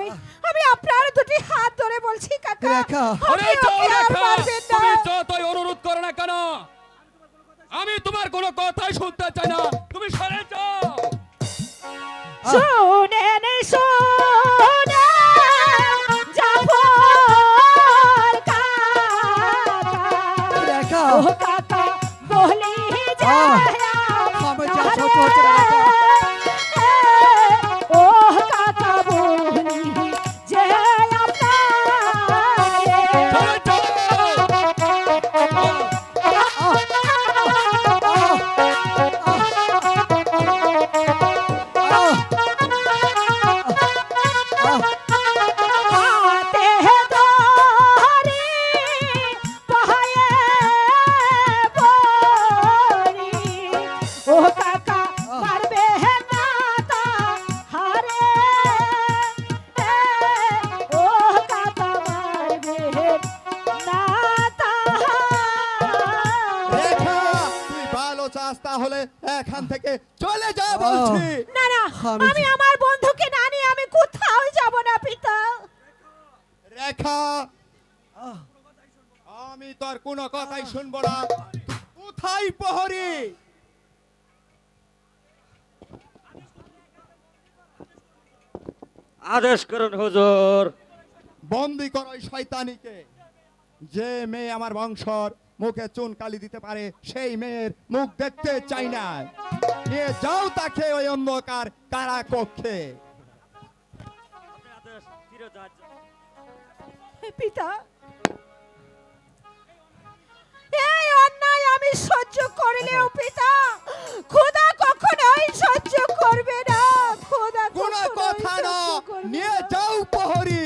আমি আমি আপনার দুটি হাত ধরে বলছি কাকা, রেখা, আপনি ওকে আর মারবেন না। তুমি যতই অনুরোধ করো না কেন, আমি তোমার কোনো কথাই শুনতে চাই না। তুমি সরে যাও। শুনেন শুনেন জাফর কাকা, রেখা, ও কাকা বলি যে আমার যা সহ্য হচ্ছে না রেখা। ও কাকা বলি যে সরে যাও। হাতে ধরে পায়ে পড়ি, ও কাকা পারবে না তা হারে, ও কাকা পারবে না তা রেখা, তুই ভালো চাস তাহলে এখান থেকে চলে যা বলছি। না না, আমি আমার বন্ধুকে না নিয়ে আমি কোথাও যাব না পিতা। রেখা, আমি তোর কোনো কথাই শুনবো না। কোথায় প্রহরী? আদেশ করুন হুজুর। বন্দি কর ওই শয়তানিকে। যে মেয়ে আমার বংশর মুখে চুন কালি দিতে পারে সেই মেয়ের মুখ দেখতে চাই না। নিয়ে যাও তাকে ওই অন্ধকার কারা কক্ষে। পিতা, এই অন্যায় আমি সহ্য করলেও পিতা খোদা কখনোই সহ্য করবে না। খোদা কোনো কখনোই কথা না, সহ্য করবে নিয়ে না। যাও প্রহরী।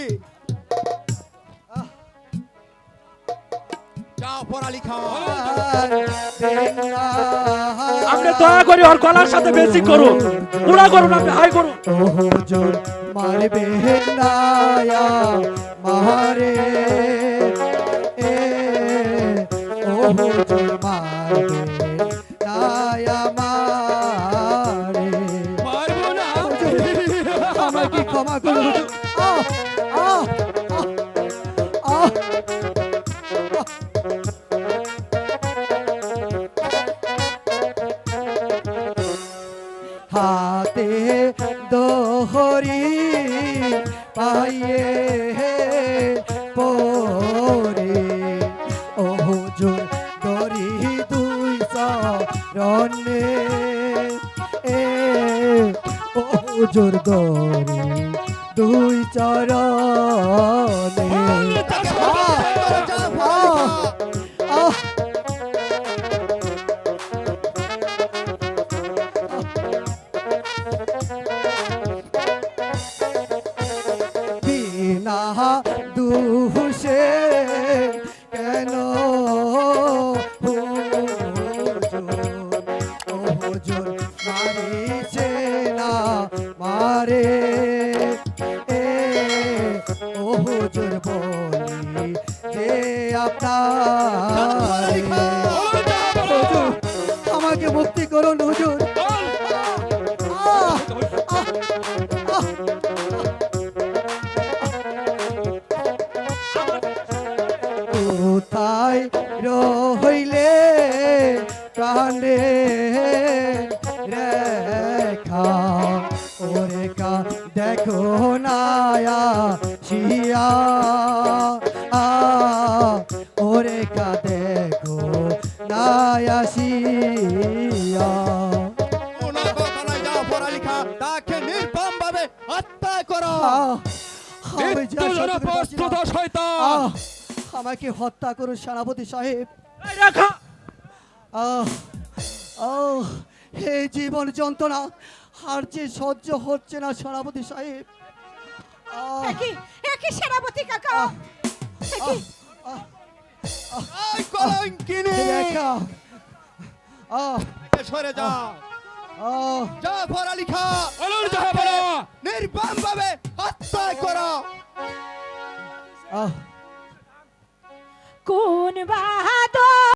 যাও পড়ালি খাওয়া। আপনি দয়া করে ওর গলার সাথে বেশি করুন, উড়া করুন, আপনি হাই করুন। ও হুজুর মারবে না মারে, ও হুজুর মারবে না মারে। পারবো না। আমাকে ক্ষমা করুন হুজুর। আহ, আহ, আহ, আহ। হাতে দোহরি পাইয়ে পরে, ও হুজুর দরি দুই চরণে, ও হুজুর দরি দুই চরণে। আহ, বিনা দুষে কেন হুজুর মারিছে না মারে, ও হুজুর বলি যে আপনার, হুজুর আমাকে মুক্তি করুন হুজুর। কোথায় রইলে কান্দে রেখা, ও রেখা দেখো না শিয়া, ও রেখা দেখো না শিয়া। কোনো কথা নাই, যাও পড়ালেখা তাকে নির্মম ভাবে হত্যা করো। আমি যা মৃত্যুর জন্য সহ্য করতে পারছি না। প্রস্তুত হ শয়তান। আমাকে হত্যা করুন সেনাপতি সাহেব। এই রেখা, এই জীবন যন্ত্রণা আর যে সহ্য হচ্ছে না সেনাপতি সাহেব। একই একই সেনাপতি কাকা, একই এই কলঙ্কিনী, রেখা, সরে যাও। যা পড়ালেখা বলুন জাহাপনা। নির্মম ভাবে হত্যা করো। কোন বাহাদুর